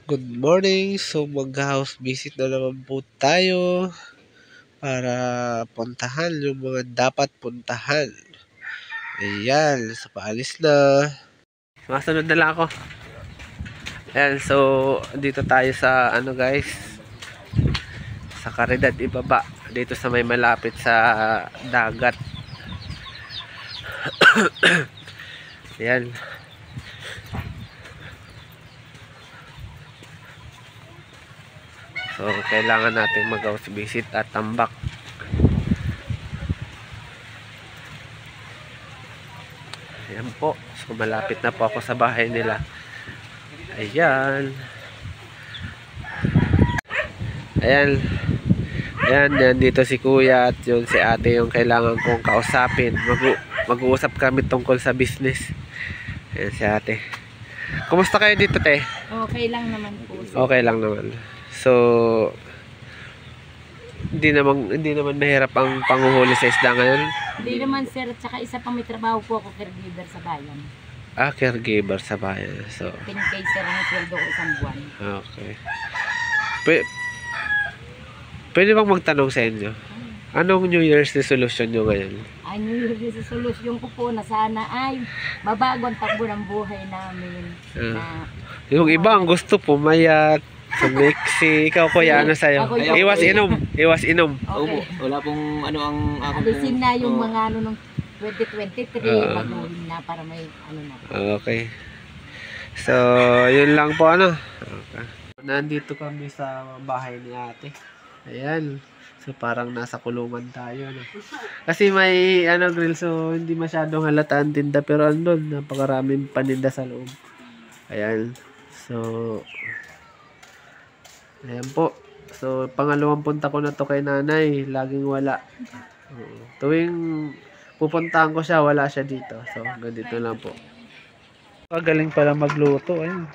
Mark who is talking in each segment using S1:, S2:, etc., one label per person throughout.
S1: Good morning. So mag-house visit na naman po tayo para puntahan yung mga dapat puntahan. Ayan, so paalis na. Masunod na lang ako. Ayan, so dito tayo sa guys, sa Caridad ibaba. Dito sa may malapit sa dagat. Ayan. So, kailangan natin mag-house visit at tambak. Ayan po. So, malapit na po ako sa bahay nila. Ayan. Ayan. Ayan, dito si kuya at yun si ate yung kailangan kong kausapin. Mag-uusap kami tungkol sa business. Ayan si ate. Kumusta kayo dito, te?
S2: Okay lang naman po.
S1: Okay lang naman. So, hindi naman mahirap ang panguhuli sa isda ngayon.
S2: Hindi naman sir, at saka isa pang may trabaho po ako, caregiver sa bayan.
S1: Ah, caregiver sa bayan. So,
S2: Pinigay sir ng sweldo ko isang buwan.
S1: okay. Pwede bang magtanong sa inyo? Anong New Year's resolution nyo ngayon?
S2: Ay, New Year's resolution ko po na sana ay mabago ang takbo ng buhay namin.
S1: Yung iba ang gusto pumayat, sumiksi. Ikaw kuya, ano sa'yo? Iwas inom. Iwas inom.
S2: Okay.
S3: Wala pong ano ang ako.
S2: Alisin na yung mga ano nung 2023, baguhin na para may ano na.
S1: Okay. So, yun lang po Okay. Nandito kami sa bahay ni ate. Ayan. So, parang nasa kulungan tayo. Kasi may grill, so hindi masyadong halata ang tinda. Pero andun, napakaraming paninda sa loob. Ayan. So, ayan po. So, pangalawang punta ko na to kay nanay. Laging wala. Tuwing pupuntahan ko siya, wala siya dito. So, ganito lang po. Kagaling pala magluto. Ayan.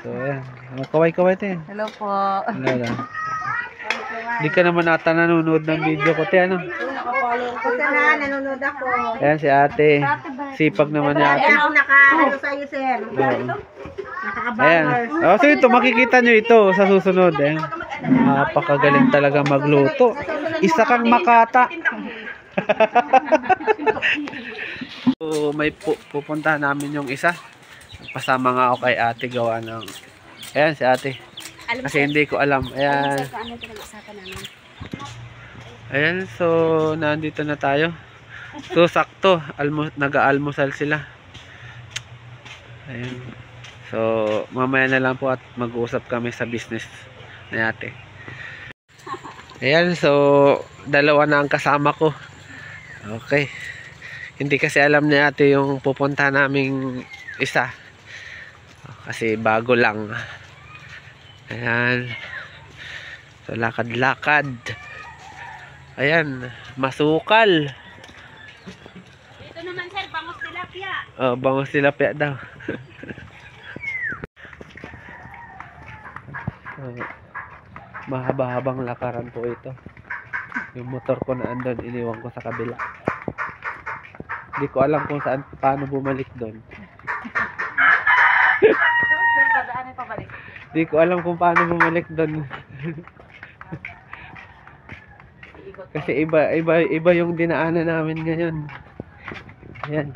S1: So, ayan. Kaway-kaway te.
S2: Hello po.
S1: Hello lang. Hindi ka naman ata nanonood ng video ko te. Ano?
S2: Nanonood ako.
S1: Ayan si ate. Sipag naman ni ate.
S2: Ako nakahalo sa'yo sir.
S1: Ayan. So ito, makikita nyo ito sa susunod. Ayan. Napakagaling talaga magluto. Isa kang makata. So may pupuntahan namin yung isa. Pasama nga ako kay ate gawa ng... Ayan si ate. Kasi hindi ko alam. Ayan. Ayan, so nandito na tayo. So sakto, nag-aalmusal sila. Ayan. So mamaya na lang po at mag-uusap kami sa business ni ate. Ayan, so dalawa na ang kasama ko. Okay. Hindi kasi alam ni ate yung pupunta naming isa. Kasi bago lang. Ayan. So lakad-lakad. Ayan, masukal.
S2: Ito naman sir, bangos tilapia.
S1: Oh, bangos tilapia daw. Mahaba-habang lakaran po ito. Yung motor ko na andun, iniwan ko sa kabila. Hindi ko alam kung paano bumalik doon. Hindi ko alam kung paano bumalik doon. Kasi iba yung dinaanan namin ngayon. Ayan.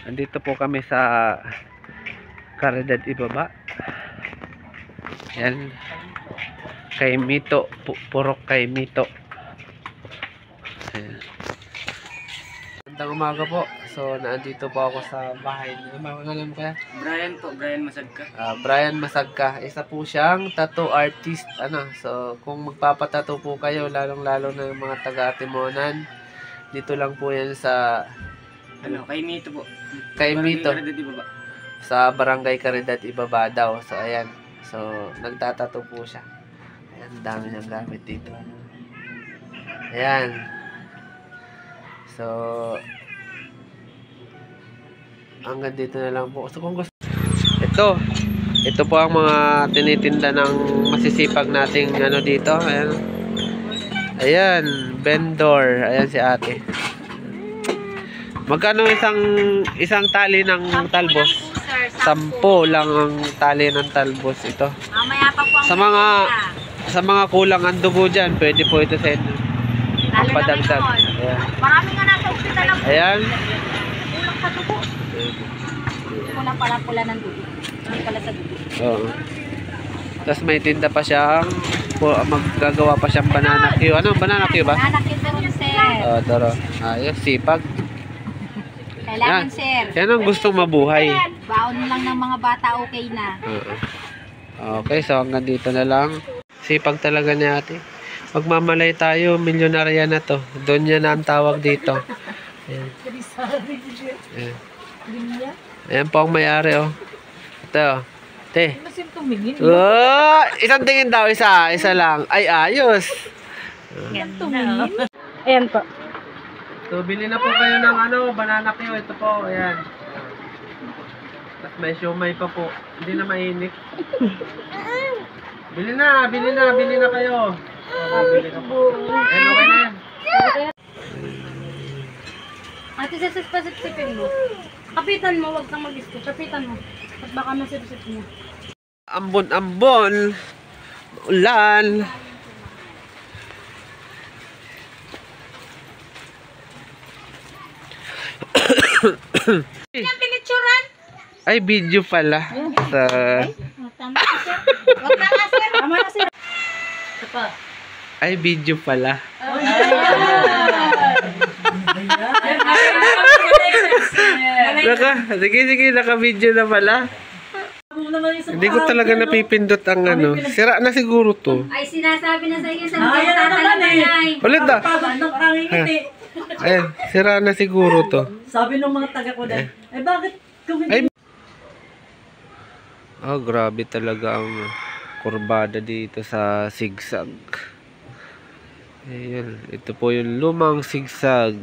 S1: Andito po kami sa Caridad ibaba. Ayan. Kay Mito, purok kay Mito. Ayan. Magandang umaga po. So, naandito po ako sa bahay. Ano mo kaya?
S3: Brian po, Brian Masagka.
S1: Brian Masagka. Isa po siyang tattoo artist. So, kung magpapatato po kayo, lalong-lalo na yung mga taga-Atimonan, dito lang po yan sa...
S3: Kay Mito po.
S1: Kay Mito.
S3: Caridad ibaba.
S1: Sa Barangay Caridad ibaba daw. So, ayan. So, nagtatato po siya. Ayan, dami niyang gamit dito. Ayan. So, hanggang dito na lang po. So kung gusto, ito po ang mga tinitinda ng masisipag nating dito. Ayan. Ayan, vendor. Ayan si ate. Magkano isang tali ng talbos?
S2: Po, sir.
S1: 10 lang ang tali ng talbos ito.
S2: Mamaya pa po ang
S1: Sa mga kulang ang dugo dyan, pwede po ito sa inyo. Ang
S2: Lalo na
S1: padagdag.
S2: ngayon.
S1: Ayan.
S2: Marami nga nasa ospital ang
S1: Ayan.
S2: kulang sa dugo. Kulang pala ng dugo. Hindi pala sa dugo.
S1: Oo. Tapos may tinda pa siyang maggagawa pa siyang banana Q. Ano? Banana Q ba?
S2: Anak ito rin, sir.
S1: Oo, taro. Ayos, sipag.
S2: Kailangan,
S1: Yan.
S2: sir.
S1: Yan ang gustong mabuhay.
S2: Baon lang ng mga bata, okay na.
S1: Oo. Okay, so hanggang dito na lang. Sipag talaga ni ate. Magmamalay tayo, milyonarya na to. Doon yan ang tawag dito. Ayan. Ayan. Ayan po ang may-ari, oh. Ito, oh. Te. Oh, isang tingin daw, isa lang. Ay, ayos.
S2: Ayan po.
S1: So, bili na po kayo ng banana Q. Ito po, ayan. Tapos may siomay pa po. Hindi na mainit. Bili na kayo. Bili na po. Ayan, okay na yan.
S2: Ate, sasipin mo. Kapitan mo, wag kang mag-isko. Kapitan mo. At baka masipsip niya.
S1: Ambon. Ulan.
S2: Yung pinitsuran?
S1: Ay, video pala. Sa...
S2: Tama ka, sir. Wag na nga, sir. Tama na, sir. Ito pa.
S1: Ay, video pala. Sige, naka-video na pala. Hindi ko talaga napipindot ang Sira na siguro to.
S2: Ay, sinasabi na sa iyo sa mga tatalagay.
S1: Ulit na. Ayan, sira na siguro to.
S4: Sabi ng mga taga ko dahil, bakit kung hindi?
S1: Oh, grabe talaga ang kurbada dito sa sigsag. Ayan, ito po yung lumang sigsag.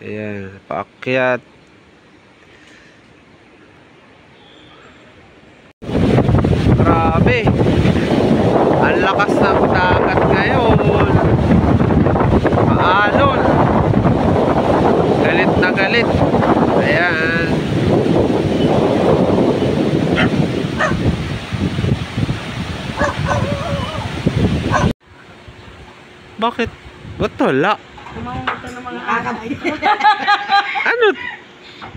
S1: Ayan, paakyat. Grabe. Ang lakas ng dagat ngayon. Maalon. Galit na galit. Ayan. Bakit? Ba't wala? Ano?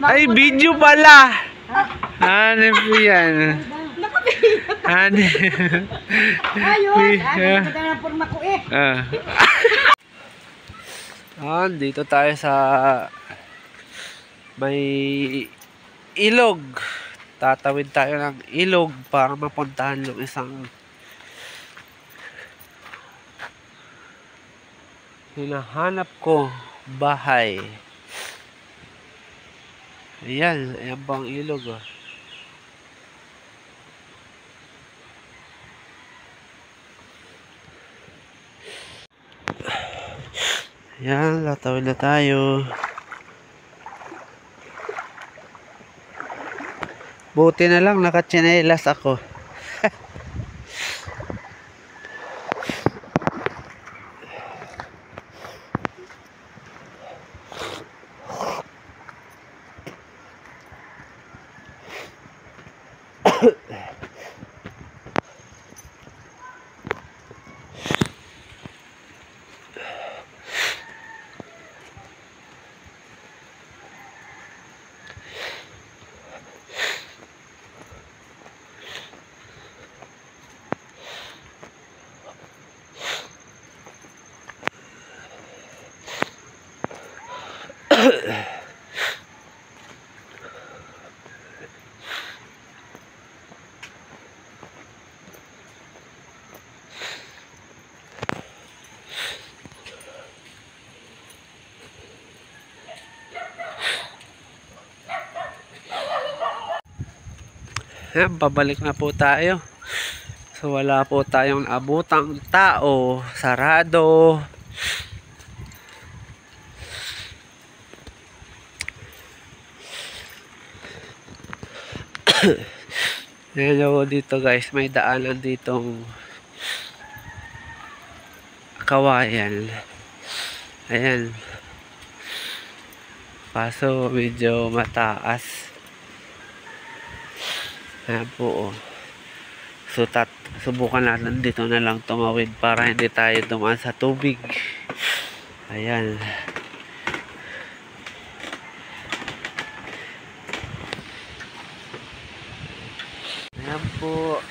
S1: Ay, video pala. Ano po yan? Ano? Dito tayo sa may ilog. Tatawid tayo ng ilog para mapuntahan yung isang hinahanap ko bahay. Ayan po ang ilog, oh. Ayan, latawid na tayo. Buti na lang nakatsinelas ako. Ayan, pabalik na po tayo. So wala po tayong abutang tao. Sarado. Hello dito guys. May daanan ditong kawayan. Ayan. Kaso medyo mataas. Ayan po. So subukan natin dito na lang tumawid para hindi tayo dumaan sa tubig. Ayan. Ayan po.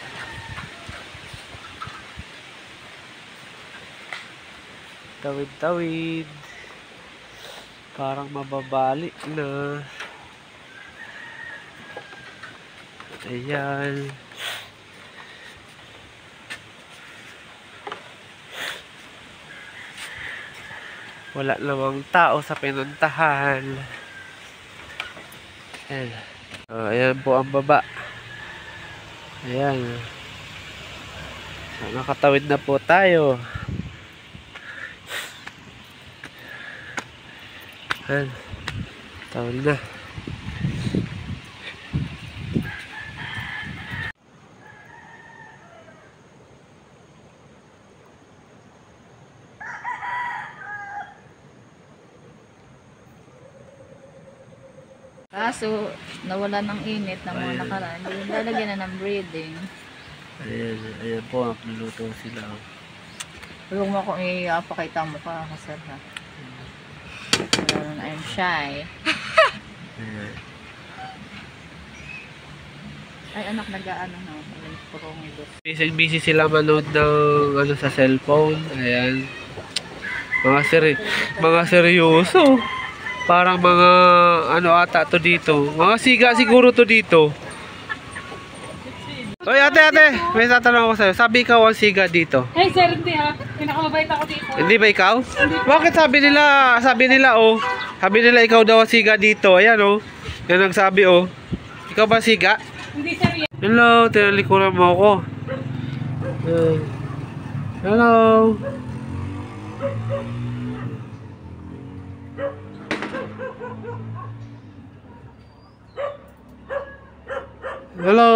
S1: Tawid-tawid. Parang mababali na. Ayan. Wala namang tao sa pinuntahan. Ayan. So, ayan po ang baba. Ayan. So, nakatawid na po tayo. Ayan. Tawid na.
S5: Kaso, nawala ng init na mga nakaraan. Yung lalagyan na ng breeding.
S1: Ayan. Ayan po. Naluto sila.
S5: Huwag mo kung ipakita mo ka kasi ha. I'm shy.
S1: Ayan.
S5: Ay anak, nag-ano na.
S1: Busy sila manood ng ano sa cellphone. Ayan. Mga seryoso. Parang mga ano ata to dito. Mga siga siguro to dito. Oy ate, may tatanong ako sa'yo. Sabi ikaw ang siga dito.
S2: Hey sir, hindi ha. Pinakamabait ako dito.
S1: Hindi ba ikaw? Bakit sabi nila oh. Sabi nila ikaw daw ang siga dito. Ayan oh. Yan ang sabi oh. Ikaw ba siga?
S2: Hindi sir yan.
S1: Hello, tinalikuran mo ako. Hello. Hello.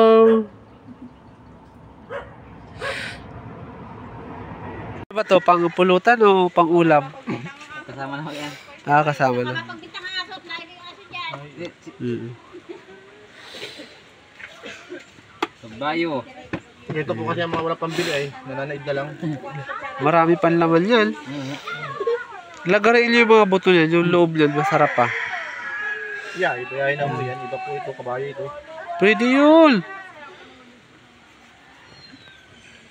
S1: Ano ba to? Pang pulutan o pang ulam?
S3: Kasama na ko yan.
S1: Ah, kasama na.
S3: Pagbayo.
S6: Ito po kasi ang mga wala pambili ay nananaid na lang.
S1: Marami pan laman yan. Lagarin niyo yung mga buto niyan, yung loob niyan, masarap pa.
S6: Yeah, ito ay na mo yan. Iba po ito, kabayo ito.
S1: Pwede yun.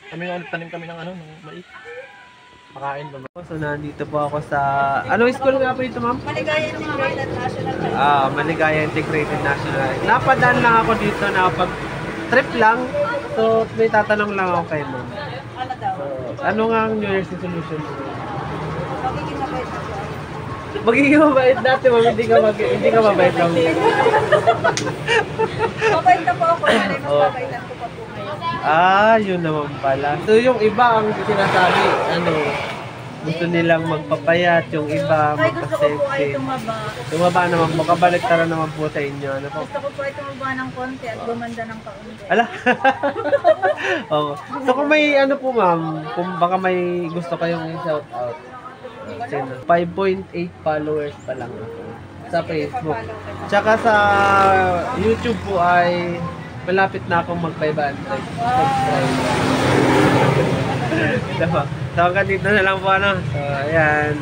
S6: Kami nga tanim kami ng ano, ng mais. Pakain ba?
S1: So, nandito po ako sa... Anong school nga po ito, ma'am? Maligaya Integrated National. Ah, Maligaya Integrated National. Napadaan lang ako dito na pag trip lang. So, may tatanong lang ako kay ma'am. So, ano nga ang New Year's resolution mo? Magiging mabait dati, ma'am. Hindi ka mabait lang.
S7: Mabait na po ako, mas mabaitan ko pa po ngayon.
S1: Ah, yun naman pala. So, yung iba ang sinasabi, ano, gusto nilang magpapayat, yung iba
S7: Ay, gusto ko po ay
S1: magpa-sexy.
S7: tumaba.
S1: Tumaba naman po, kabaliktara naman po sa inyo. Ano po?
S7: Gusto ko po ay tumaba ng konti at gumanda ng kaunti.
S1: Ala. Oo. So kung may ano po ma'am, kung baka may gusto kayong i-shout out. 5.8 followers pa lang ako sa Facebook. Tsaka sa YouTube po ay malapit na akong mag-500 subscribers. Diba? So hanggang dito na lang po ano. So ayan.